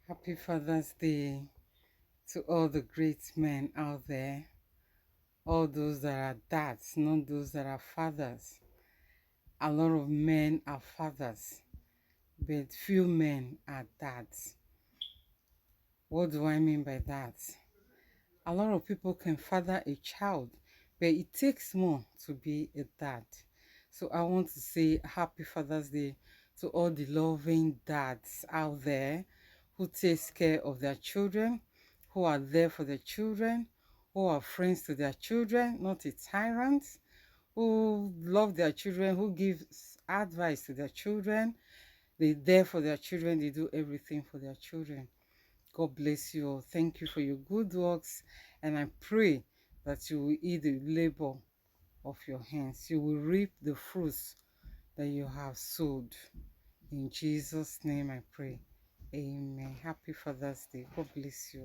Happy Father's Day to all the great men out there, all those that are dads, not those that are fathers. A lot of men are fathers, but few men are dads. What do I mean by that? A lot of people can father a child, but it takes more to be a dad. So I want to say Happy Father's Day to all the loving dads out there who takes care of their children, who are there for their children, who are friends to their children, not a tyrant, who love their children, who gives advice to their children. They're there for their children, they do everything for their children. God bless you all. Thank you for your good works, and I pray that you will eat the labor of your hands. You will reap the fruits that you have sowed. In Jesus' name I pray. Amen. Happy Father's Day. God bless you.